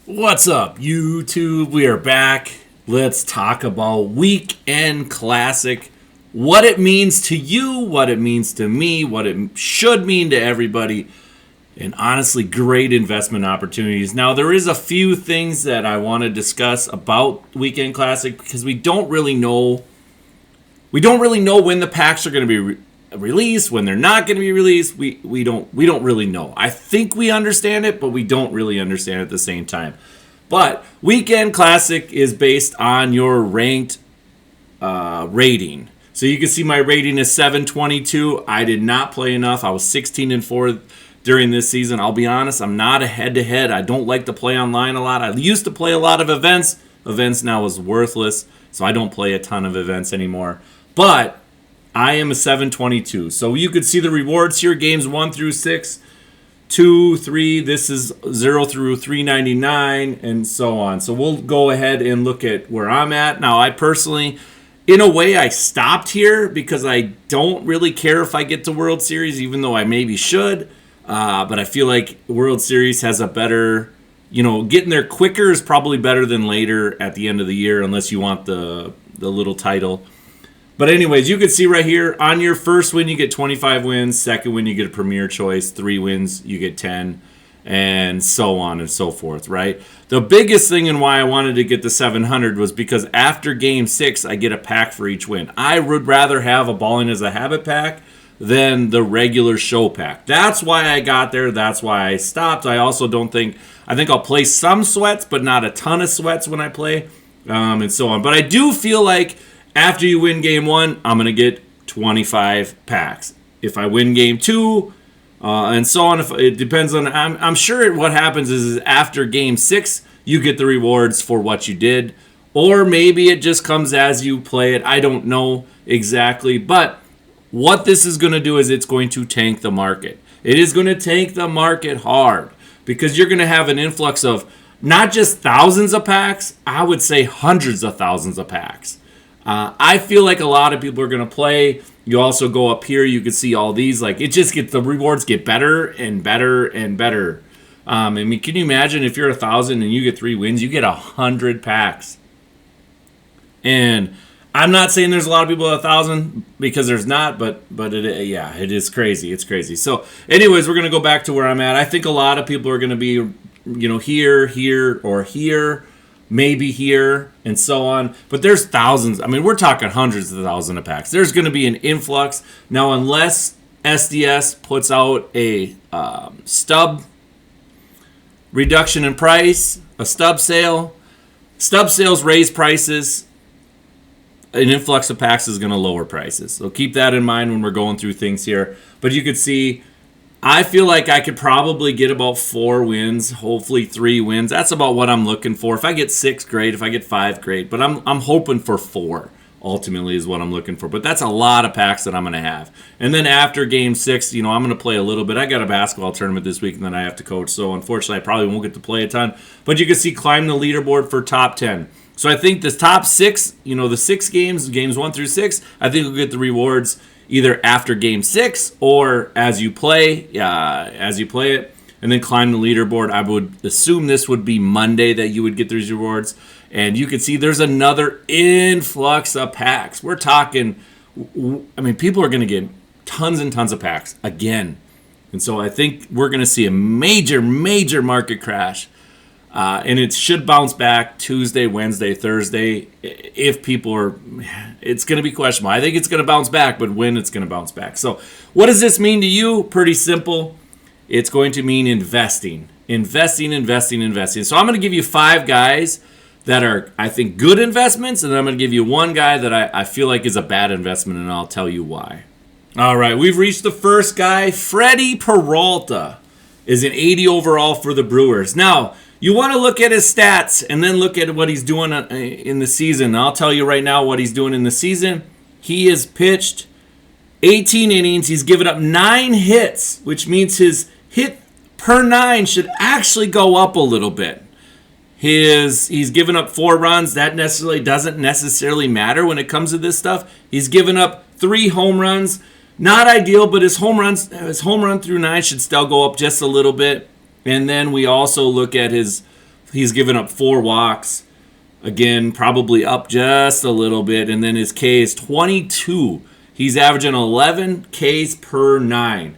What's up, YouTube? We are back. Let's talk about Weekend Classic. What it means to you, what it means to me, what it should mean to everybody, and honestly, great investment opportunities. Now, there is a few things that I want to discuss about Weekend Classic because we don't really know. We don't really know when the packs are going to be released, when they're not going to be released. We don't really know. I think we understand it, but we don't really understand it at the same time. But Weekend Classic is based on your ranked rating. So you can see my rating is 722. I did not play enough. I was 16-4 during this season. I'll be honest, I'm not a head-to-head. I don't like to play online a lot. I used to play a lot of events. Events now is worthless, so I don't play a ton of events anymore. But I am a 722. So you could see the rewards here, games 1 through 6, 2, 3, this is 0 through 399, and so on. So we'll go ahead and look at where I'm at. Now, I personally, in a way, I stopped here because I don't really care if I get to World Series, even though I maybe should. But I feel like World Series has a better, getting there quicker is probably better than later at the end of the year, unless you want the little title. But anyways, you can see right here, on your first win, you get 25 wins. Second win, you get a Premier Choice. 3 wins, you get 10. And so on and so forth, right? The biggest thing and why I wanted to get the 700 was because after Game 6, I get a pack for each win. I would rather have a Balling as a Habit pack than the regular show pack. That's why I got there. That's why I stopped. I also think I'll play some sweats, but not a ton of sweats when I play, and so on. But I do feel like after you win Game 1, I'm going to get 25 packs. If I win Game 2, and so on, if it depends on, I'm sure what happens is after Game 6, you get the rewards for what you did. Or maybe it just comes as you play it. I don't know exactly. But what this is going to do is it's going to tank the market. It is going to tank the market hard because you're going to have an influx of not just thousands of packs, I would say hundreds of thousands of packs. I feel like a lot of people are going to play. You also go up here, you can see all these. Like, it just gets, the rewards get better and better and better. I mean, can you imagine if you're 1,000 and you get 3 wins, you get 100 packs. And I'm not saying there's a lot of people at 1,000 because there's not, but it is crazy. It's crazy. So, anyways, we're going to go back to where I'm at. I think a lot of people are going to be, here, or here. Maybe here, and so on. But there's thousands. I mean, we're talking hundreds of thousands of packs. There's going to be an influx. Now, unless SDS puts out a stub reduction in price, a stub sale, stub sales raise prices, an influx of packs is going to lower prices. So keep that in mind when we're going through things here. But you could see, I feel like I could probably get about 4 wins, hopefully 3 wins. That's about what I'm looking for. If I get 6, great. If I get 5, great. But I'm hoping for 4, ultimately, is what I'm looking for. But that's a lot of packs that I'm going to have. And then after Game 6, I'm going to play a little bit. I got a basketball tournament this week, and then I have to coach. So, unfortunately, I probably won't get to play a ton. But you can see climb the leaderboard for top 10. So, I think the top 6, the 6 games 1 through 6, I think we'll get the rewards either after Game 6 or as you play it, and then climb the leaderboard. I would assume this would be Monday that you would get these rewards. And you can see there's another influx of packs. We're talking, people are going to get tons and tons of packs again. And so I think we're going to see a major, major market crash. And it should bounce back Tuesday, Wednesday, Thursday. If people are, it's going to be questionable. I think it's going to bounce back, but when it's going to bounce back. So what does this mean to you? Pretty simple. It's going to mean investing. Investing. So I'm going to give you 5 guys that are, I think, good investments. And then I'm going to give you 1 guy that I feel like is a bad investment, and I'll tell you why. All right, we've reached the first guy. Freddie Peralta is an 80 overall for the Brewers. Now, you want to look at his stats and then look at what he's doing in the season. I'll tell you right now what he's doing in the season. He has pitched 18 innings. He's given up 9 hits, which means his hit per 9 should actually go up a little bit. He's given up 4 runs. That doesn't necessarily matter when it comes to this stuff. He's given up 3 home runs. Not ideal, but his home run through 9 should still go up just a little bit. And then we also look at his He's given up 4 walks. Again, probably up just a little bit. And then his K is 22. He's averaging 11 Ks per 9.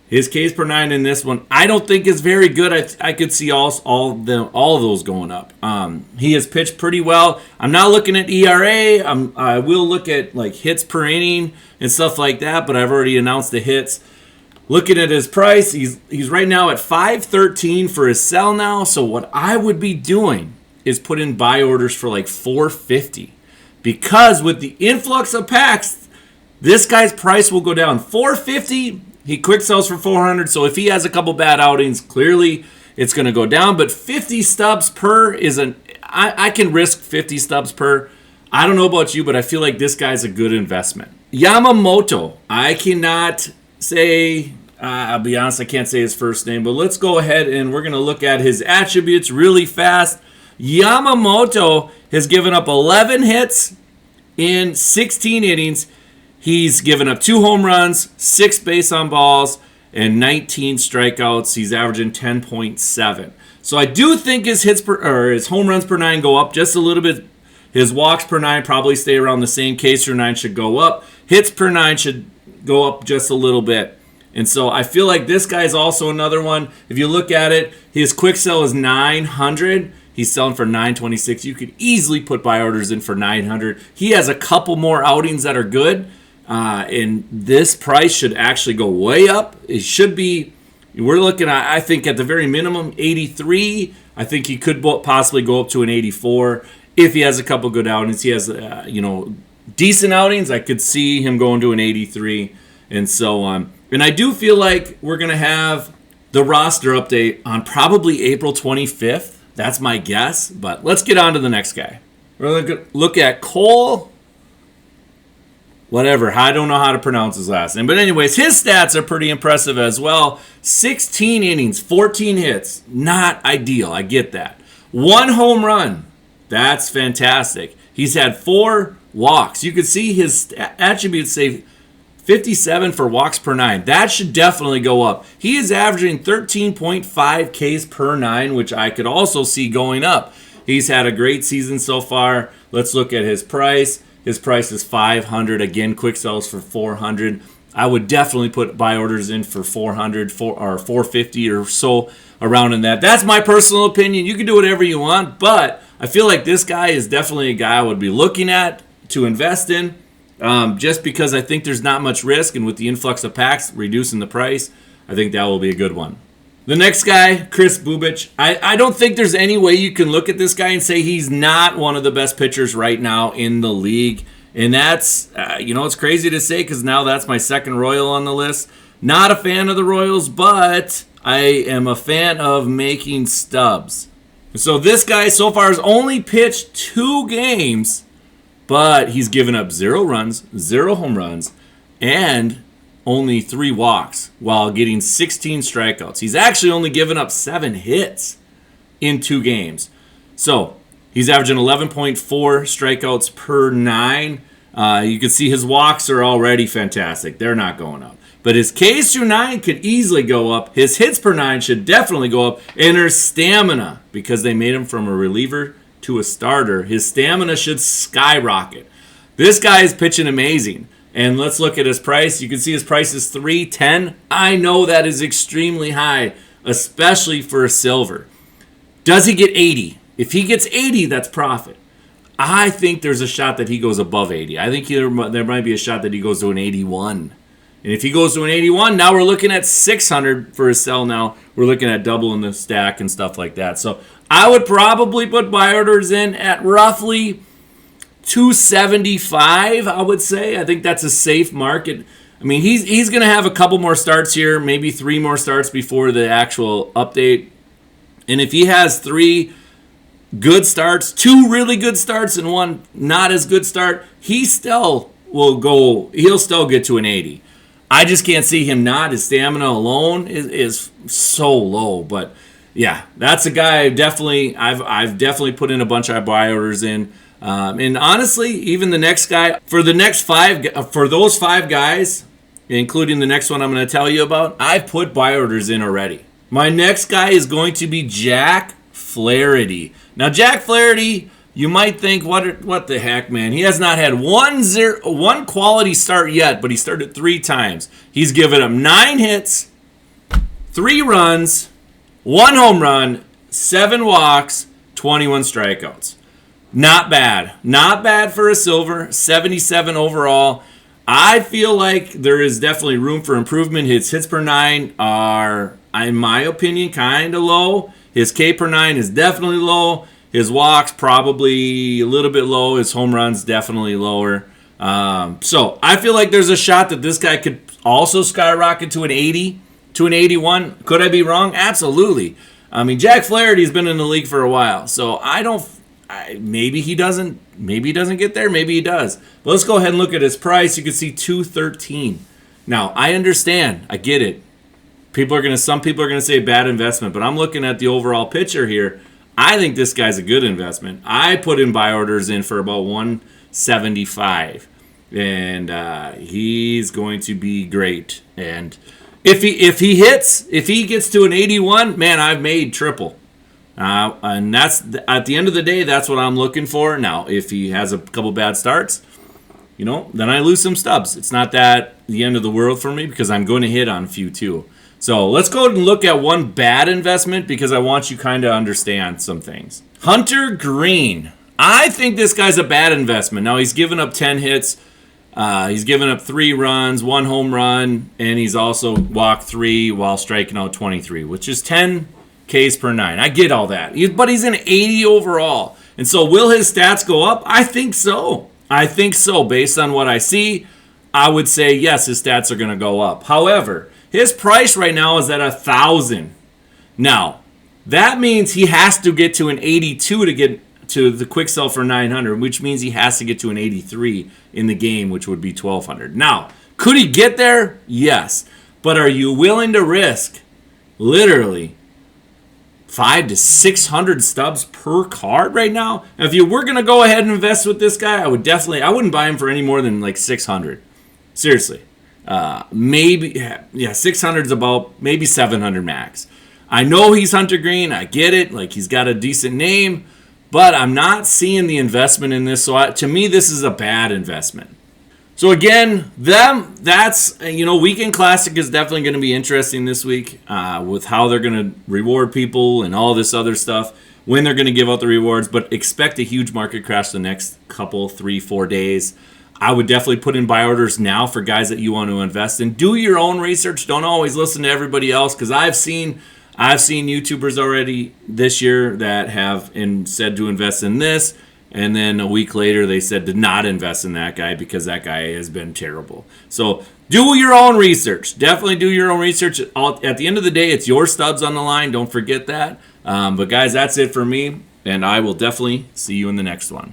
His Ks per 9 in this one, I don't think is very good. I could see all of those going up. He has pitched pretty well. I'm not looking at ERA. I will look at like hits per inning and stuff like that, but I've already announced the hits. Looking at his price, he's right now at $513 for his sell now. So what I would be doing is put in buy orders for like $450, because with the influx of packs, this guy's price will go down. $450, he quick sells for $400. So if he has a couple bad outings, clearly it's going to go down. But 50 stubs per is I can risk 50 stubs per. I don't know about you, but I feel like this guy's a good investment. Yamamoto, I cannot say, I'll be honest, I can't say his first name, but let's go ahead and we're going to look at his attributes really fast. Yamamoto has given up 11 hits in 16 innings. He's given up 2 home runs, 6 base on balls, and 19 strikeouts. He's averaging 10.7. So I do think his his home runs per 9 go up just a little bit. His walks per 9 probably stay around the same. Ks per 9 should go up. Hits per 9 should go up just a little bit. And so I feel like this guy is also another one. If you look at it, his quick sell is 900. He's selling for 926. You could easily put buy orders in for 900. He has a couple more outings that are good. And this price should actually go way up. It should be, we're looking at, I think at the very minimum, 83. I think he could possibly go up to an 84 if he has a couple good outings. He has, decent outings. I could see him going to an 83 and so on. And I do feel like we're going to have the roster update on probably April 25th. That's my guess. But let's get on to the next guy. We're going to look at Cole. Whatever. I don't know how to pronounce his last name. But anyways, his stats are pretty impressive as well. 16 innings, 14 hits. Not ideal. I get that. 1 home run. That's fantastic. He's had 4 walks. You can see his attributes say 57 for walks per 9. That should definitely go up. He is averaging 13.5 Ks per 9, which I could also see going up. He's had a great season so far. Let's look at his price. His price is $500. Again, quick sells for $400. I would definitely put buy orders in for $400 or $450 or so around in that. That's my personal opinion. You can do whatever you want, but I feel like this guy is definitely a guy I would be looking at to invest in, just because I think there's not much risk, and with the influx of packs reducing the price, I think that will be a good one. The next guy, Chris Bubich. I don't think there's any way you can look at this guy and say he's not one of the best pitchers right now in the league. And that's, it's crazy to say because now that's my second Royal on the list. Not a fan of the Royals, but I am a fan of making stubs. So this guy so far has only pitched 2 games, but he's given up 0 runs, 0 home runs, and only 3 walks while getting 16 strikeouts. He's actually only given up 7 hits in 2 games. So he's averaging 11.4 strikeouts per 9. You can see his walks are already fantastic. They're not going up. But his Ks through 9 could easily go up. His hits per 9 should definitely go up. And his stamina, because they made him from a reliever to a starter, his stamina should skyrocket. This guy is pitching amazing. And let's look at his price. You can see his price is $310. I know that is extremely high, especially for a silver. Does he get 80? If he gets 80, that's profit. I think there's a shot that he goes above 80. I think there might be a shot that he goes to an 81. And if he goes to an 81, now we're looking at 600 for his sell now. We're looking at doubling the stack and stuff like that. So I would probably put buy orders in at roughly 275, I would say. I think that's a safe market. I mean, he's going to have a couple more starts here, maybe 3 more starts before the actual update. And if he has 3 good starts, 2 really good starts, and 1 not as good start, he'll still get to an 80. I just can't see him not. His stamina alone is so low. But yeah, that's a guy I've definitely put in a bunch of buy orders in. And honestly, even the next guy, for those 5 guys, including the next one I'm going to tell you about, I've put buy orders in already. My next guy is going to be Jack Flaherty. Now, Jack Flaherty, you might think, what the heck, man? He has not had one quality start yet, but he started 3 times. He's given up 9 hits, 3 runs, 1 home run, 7 walks, 21 strikeouts. Not bad. Not bad for a silver. 77 overall. I feel like there is definitely room for improvement. His hits per 9 are, in my opinion, kind of low. His K per 9 is definitely low. His walks probably a little bit low. His home runs definitely lower. So I feel like there's a shot that this guy could also skyrocket to an 80, to an 81. Could I be wrong? Absolutely. I mean, Jack Flaherty's been in the league for a while, so maybe he doesn't get there, maybe he does. But let's go ahead and look at his price. You can see $213. Now, I understand, I get it. Some people are gonna say bad investment, but I'm looking at the overall picture here. I think this guy's a good investment. I put in buy orders in for about 175, and he's going to be great. And if he gets to an 81, man, I've made triple. And that's at the end of the day, that's what I'm looking for. Now, if he has a couple bad starts, then I lose some stubs. It's not that the end of the world for me because I'm going to hit on a few too. So let's go ahead and look at one bad investment because I want you kind of understand some things. Hunter Green. I think this guy's a bad investment. Now, he's given up 10 hits. He's given up 3 runs, 1 home run, and he's also walked 3 while striking out 23, which is 10 Ks per 9. I get all that. But he's an 80 overall. And so will his stats go up? I think so. Based on what I see, I would say yes, his stats are going to go up. However, his price right now is at $1,000. Now, that means he has to get to an 82 to get to the quick sell for 900, which means he has to get to an 83 in the game, which would be 1,200. Now, could he get there? Yes. But are you willing to risk literally 500 to 600 stubs per card right now? If you were going to go ahead and invest with this guy, I wouldn't buy him for any more than like 600. Seriously. Maybe 600 is about maybe 700 max. I know he's Hunter Green. I get it. Like, he's got a decent name, but I'm not seeing the investment in this. So to me, this is a bad investment. So again, Weekend Classic is definitely going to be interesting this week with how they're going to reward people and all this other stuff, when they're going to give out the rewards, but expect a huge market crash the next couple, 3-4 days. I would definitely put in buy orders now for guys that you want to invest in. Do your own research. Don't always listen to everybody else, because I've seen YouTubers already this year that have said to invest in this, and then a week later they said to not invest in that guy because that guy has been terrible. So do your own research. Definitely do your own research. At the end of the day, it's your stubs on the line. Don't forget that. But guys, that's it for me, and I will definitely see you in the next one.